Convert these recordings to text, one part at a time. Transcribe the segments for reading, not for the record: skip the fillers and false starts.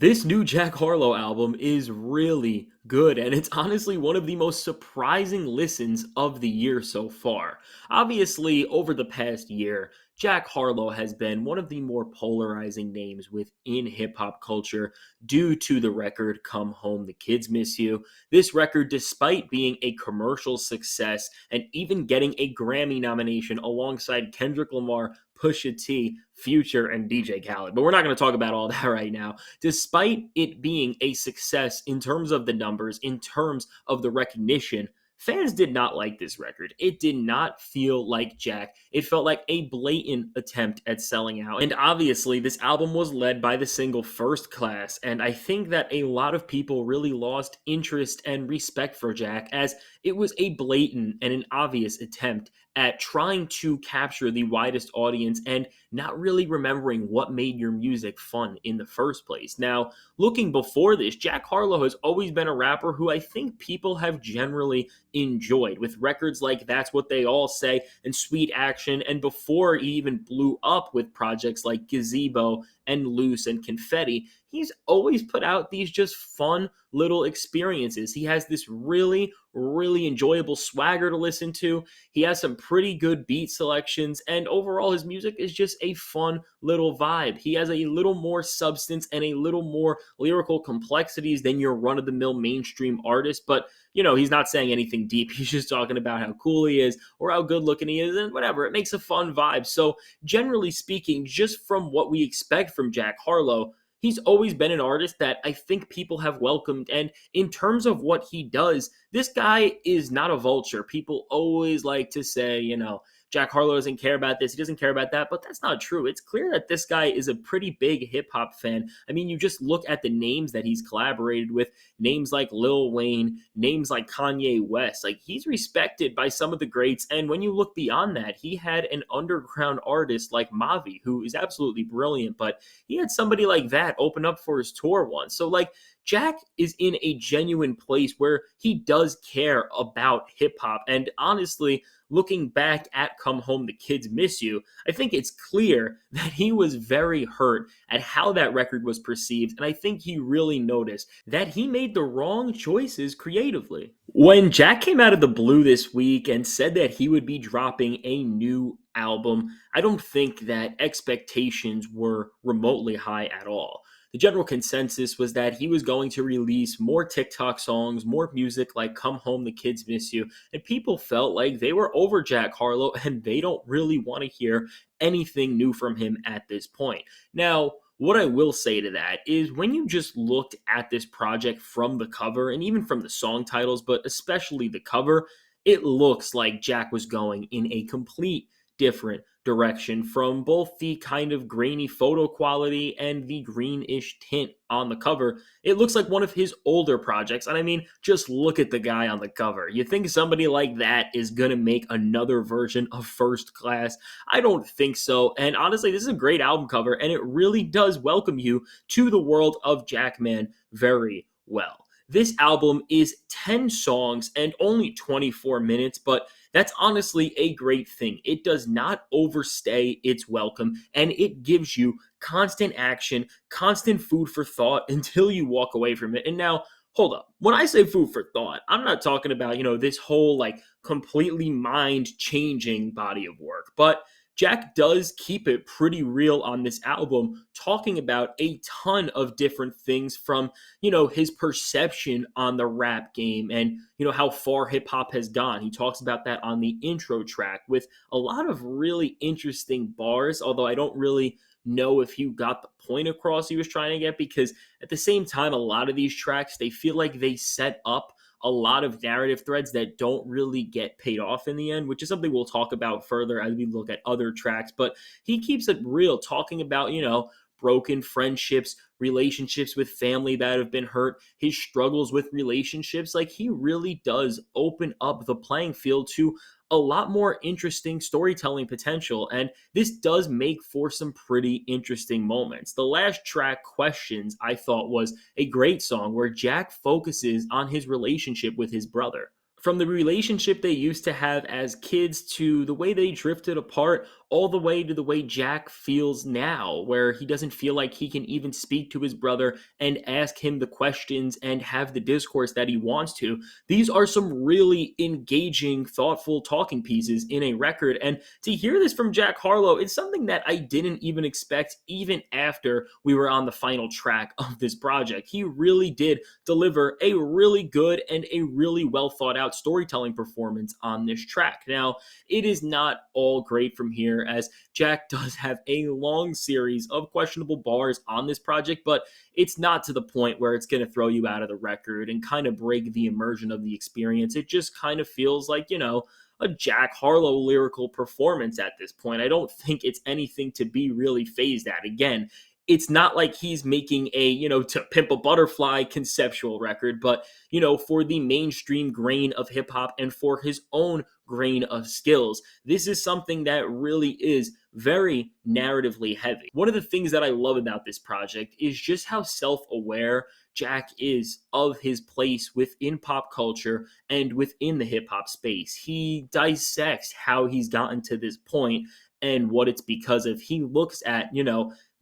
This new Jack Harlow album is really good, and it's honestly one of the most surprising listens of the year so far. Obviously, over the past year, Jack Harlow has been one of the more polarizing names within hip hop culture due to the record Come Home, the Kids Miss You. This record, despite being a commercial success and even getting a Grammy nomination alongside Kendrick Lamar, Pusha T, Future, and DJ Khaled. But we're not going to talk about all that right now. Despite it being a success in terms of the numbers, in terms of the recognition, fans did not like this record. It did not feel like Jack. It felt like a blatant attempt at selling out. And obviously, this album was led by the single First Class. And I think that a lot of people really lost interest and respect for Jack, as it was a blatant and an obvious attempt at trying to capture the widest audience and not really remembering what made your music fun in the first place. Now, looking before this, Jack Harlow has always been a rapper who I think people have generally enjoyed, with records like That's What They All Say and Sweet Action, and before he even blew up with projects like Gazebo and Loose and Confetti, he's always put out these just fun little experiences. He has this really enjoyable swagger to listen to. He has some pretty good beat selections, and overall his music is just a fun little vibe. He has a little more substance and a little more lyrical complexities than your run-of-the-mill mainstream artist, but he's not saying anything deep. He's just talking about how cool he is or how good looking he is and whatever. It makes a fun vibe. So generally speaking, just from what we expect from Jack Harlow, he's always been an artist that I think people have welcomed. And in terms of what he does, this guy is not a vulture. People always like to say, Jack Harlow doesn't care about this, he doesn't care about that, but that's not true. It's clear that this guy is a pretty big hip hop fan. I mean, you just look at the names that he's collaborated with, names like Lil Wayne, names like Kanye West. Like, he's respected by some of the greats. And when you look beyond that, he had an underground artist like Mavi, who is absolutely brilliant, but he had somebody like that open up for his tour once. So, like, Jack is in a genuine place where he does care about hip hop. And honestly, looking back at Come Home, the Kids Miss You, I think it's clear that he was very hurt at how that record was perceived. And I think he really noticed that he made the wrong choices creatively. When Jack came out of the blue this week and said that he would be dropping a new album, I don't think that expectations were remotely high at all. The general consensus was that he was going to release more TikTok songs, more music like Come Home, the Kids Miss You, and people felt like they were over Jack Harlow and they don't really want to hear anything new from him at this point. Now, what I will say to that is when you just looked at this project from the cover and even from the song titles, but especially the cover, it looks like Jack was going in a complete different direction from both the kind of grainy photo quality and the greenish tint on the cover. It looks like one of his older projects. And I mean, just look at the guy on the cover. You think somebody like that is going to make another version of First Class? I don't think so. And honestly, this is a great album cover, and it really does welcome you to the world of Jackman very well. This album is 10 songs and only 24 minutes, but that's honestly a great thing. It does not overstay its welcome, and it gives you constant action, constant food for thought until you walk away from it. And now, hold up. When I say food for thought, I'm not talking about, this whole like completely mind changing body of work, but Jack does keep it pretty real on this album, talking about a ton of different things from, his perception on the rap game and, how far hip hop has gone. He talks about that on the intro track with a lot of really interesting bars, although I don't really know if he got the point across he was trying to get, because at the same time, a lot of these tracks, they feel like they set up a lot of narrative threads that don't really get paid off in the end, which is something we'll talk about further as we look at other tracks. But he keeps it real, talking about, broken friendships, relationships with family that have been hurt, his struggles with relationships. Like, he really does open up the playing field to a lot more interesting storytelling potential, and this does make for some pretty interesting moments. The last track, Questions, I thought was a great song where Jack focuses on his relationship with his brother. From the relationship they used to have as kids to the way they drifted apart, all the way to the way Jack feels now, where he doesn't feel like he can even speak to his brother and ask him the questions and have the discourse that he wants to. These are some really engaging, thoughtful talking pieces in a record. And to hear this from Jack Harlow, it's something that I didn't even expect, even after we were on the final track of this project. He really did deliver a really good and a really well thought out storytelling performance on this track. Now, it is not all great from here, as Jack does have a long series of questionable bars on this project, but it's not to the point where it's going to throw you out of the record and kind of break the immersion of the experience. It just kind of feels like, a Jack Harlow lyrical performance at this point. I don't think it's anything to be really phased at. Again, it's not like he's making a, To Pimp a Butterfly conceptual record, but, for the mainstream grain of hip hop and for his own grain of skills, this is something that really is very narratively heavy. One of the things that I love about this project is just how self aware Jack is of his place within pop culture and within the hip hop space. He dissects how he's gotten to this point and what it's because of. He looks at,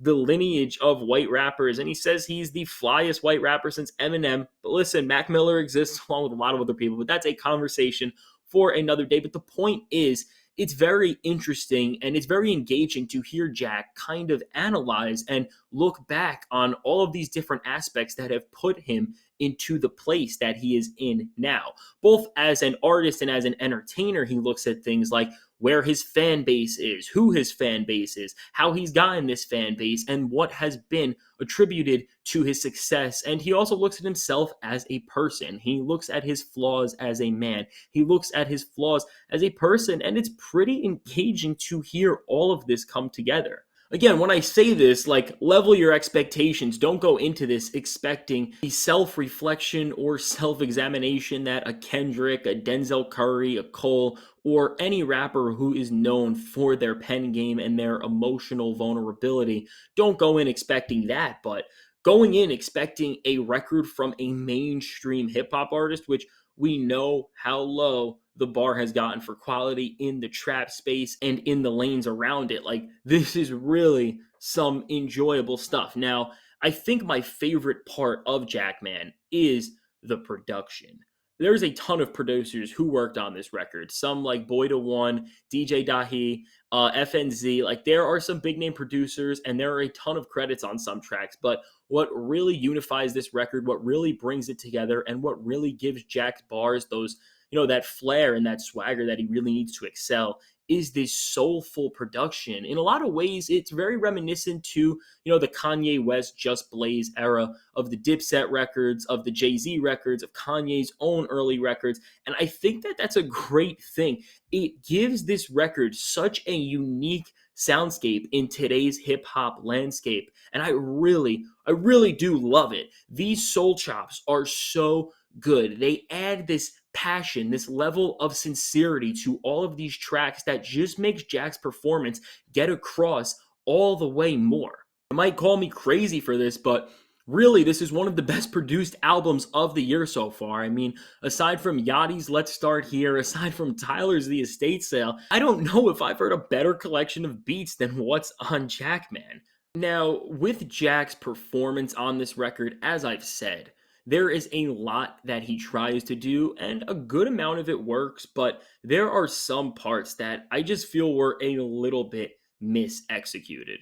the lineage of white rappers, and he says he's the flyest white rapper since Eminem. But listen, Mac Miller exists along with a lot of other people, but that's a conversation for another day. But the point is, it's very interesting and it's very engaging to hear Jack kind of analyze and look back on all of these different aspects that have put him into the place that he is in now. Both as an artist and as an entertainer, he looks at things like where his fan base is, who his fan base is, how he's gotten this fan base, and what has been attributed to his success. And he also looks at himself as a person. He looks at his flaws as a man. He looks at his flaws as a person, and it's pretty engaging to hear all of this come together. Again, when I say this, like, level your expectations. Don't go into this expecting the self-reflection or self-examination that a Kendrick, a Denzel Curry, a Cole, or any rapper who is known for their pen game and their emotional vulnerability. Don't go in expecting that, but going in expecting a record from a mainstream hip hop artist, which we know how low the bar has gotten for quality in the trap space and in the lanes around it. Like, this is really some enjoyable stuff. Now, I think my favorite part of Jackman is the production. There's a ton of producers who worked on this record. Some like Boy to One, DJ Dahi, FNZ. Like, there are some big name producers, and there are a ton of credits on some tracks. But what really unifies this record, what really brings it together, and what really gives Jack's bars those, that flair and that swagger that he really needs to excel, is this soulful production. In a lot of ways, it's very reminiscent to, the Kanye West Just Blaze era of the Dipset records, of the Jay-Z records, of Kanye's own early records. And I think that that's a great thing. It gives this record such a unique soundscape in today's hip hop landscape. And I really do love it. These soul chops are so good. They add this passion, this level of sincerity to all of these tracks that just makes Jack's performance get across all the way more. You might call me crazy for this, but really, this is one of the best produced albums of the year so far. I mean, aside from Yachty's Let's Start Here, aside from Tyler's The Estate Sale, I don't know if I've heard a better collection of beats than what's on Jackman. Now, with Jack's performance on this record, as I've said, there is a lot that he tries to do, and a good amount of it works, but there are some parts that I just feel were a little bit misexecuted.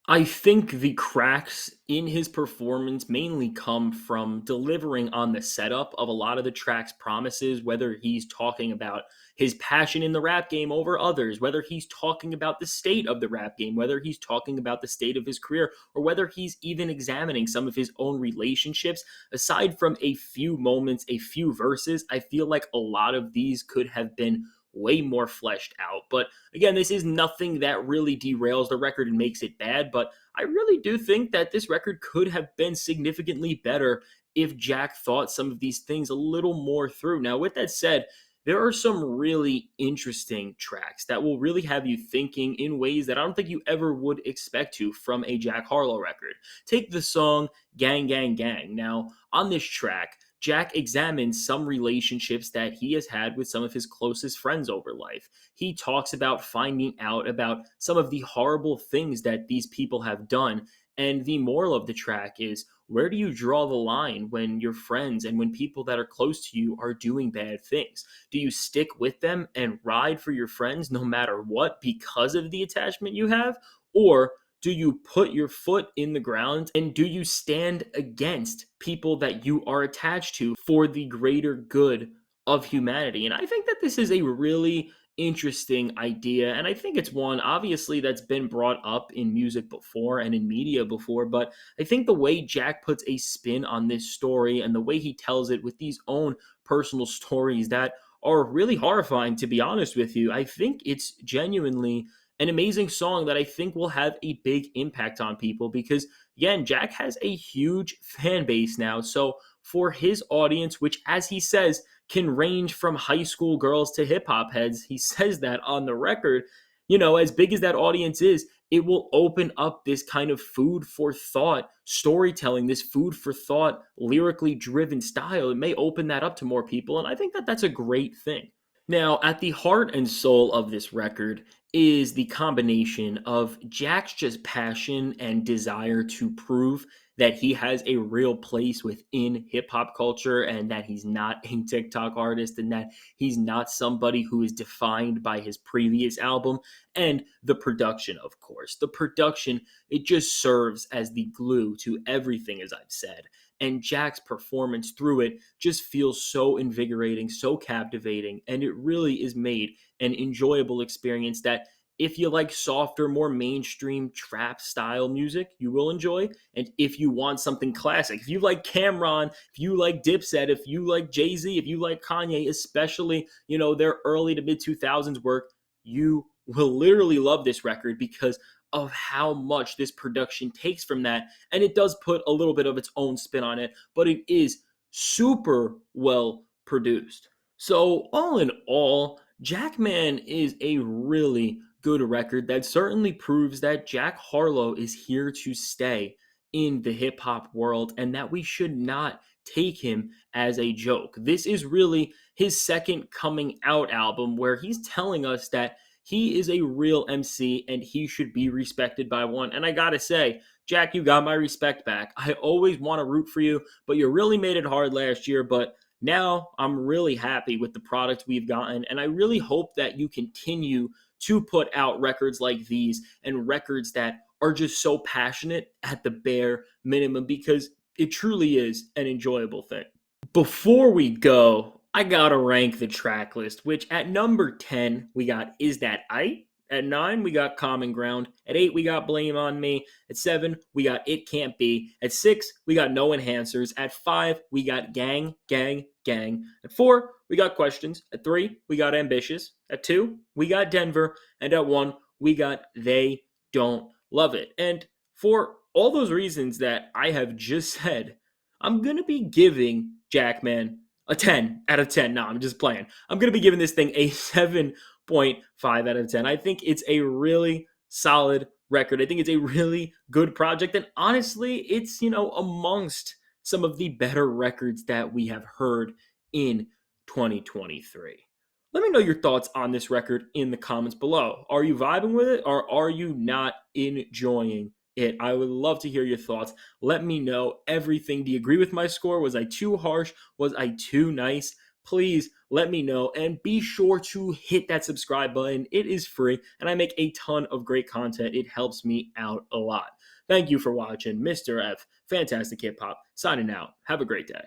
I think the cracks in his performance mainly come from delivering on the setup of a lot of the track's promises, whether he's talking about his passion in the rap game over others, whether he's talking about the state of the rap game, whether he's talking about the state of his career, or whether he's even examining some of his own relationships. Aside from a few moments, a few verses, I feel like a lot of these could have been way more fleshed out. But again, this is nothing that really derails the record and makes it bad, but I really do think that this record could have been significantly better if Jack thought some of these things a little more through. Now, with that said, there are some really interesting tracks that will really have you thinking in ways that I don't think you ever would expect to from a Jack Harlow record. Take the song Gang Gang Gang. Now, on this track, Jack examines some relationships that he has had with some of his closest friends over life. He talks about finding out about some of the horrible things that these people have done. And the moral of the track is, where do you draw the line when your friends and when people that are close to you are doing bad things? Do you stick with them and ride for your friends no matter what because of the attachment you have? Or do you put your foot in the ground and do you stand against people that you are attached to for the greater good of humanity? And I think that this is a really interesting idea. And I think it's one, obviously, that's been brought up in music before and in media before. But I think the way Jack puts a spin on this story and the way he tells it with these own personal stories that are really horrifying, to be honest with you, I think it's genuinely an amazing song that I think will have a big impact on people because, again, Jack has a huge fan base now. So, for his audience, which, as he says, can range from high school girls to hip hop heads, he says that on the record, as big as that audience is, it will open up this kind of food for thought storytelling, this food for thought, lyrically driven style. It may open that up to more people. And I think that that's a great thing. Now, at the heart and soul of this record is the combination of Jack's just passion and desire to prove that he has a real place within hip hop culture and that he's not a TikTok artist and that he's not somebody who is defined by his previous album, and the production, of course. The production, it just serves as the glue to everything, as I've said. And Jack's performance through it just feels so invigorating, so captivating, and it really is made an enjoyable experience that if you like softer, more mainstream trap style music, you will enjoy. And if you want something classic, if you like Cameron, if you like Dipset, if you like Jay-Z, if you like Kanye, especially, their early to mid 2000s work, you will literally love this record because of how much this production takes from that. And it does put a little bit of its own spin on it, but it is super well produced. So, all in all, Jackman is a really good record that certainly proves that Jack Harlow is here to stay in the hip hop world and that we should not take him as a joke. This is really his second coming out album where he's telling us that he is a real MC and he should be respected by one. And I gotta say, Jack, you got my respect back. I always want to root for you, but you really made it hard last year. But now I'm really happy with the product we've gotten. And I really hope that you continue to put out records like these and records that are just so passionate at the bare minimum because it truly is an enjoyable thing. Before we go, I gotta rank the track list, which at number 10, we got Is That Aight? At 9, we got Common Ground. At 8, we got Blame on Me. At 7, we got It Can't Be. At 6, we got No Enhancers. At 5, we got Gang, Gang, Gang. At 4, we got Questions. At 3, we got Ambitious. At 2, we got Denver. And at 1, we got They Don't Love It. And for all those reasons that I have just said, I'm going to be giving Jackman a 10 out of 10. No, I'm just playing. I'm going to be giving this thing a 7.5 out of 10. I think it's a really solid record. I think it's a really good project. And honestly, it's, amongst some of the better records that we have heard in 2023. Let me know your thoughts on this record in the comments below. Are you vibing with it or are you not enjoying it? I would love to hear your thoughts. Let me know everything. Do you agree with my score? Was I too harsh? Was I too nice? Please let me know and be sure to hit that subscribe button. It is free and I make a ton of great content. It helps me out a lot. Thank you for watching. Mr. F, Fantastic Hip Hop, signing out. Have a great day.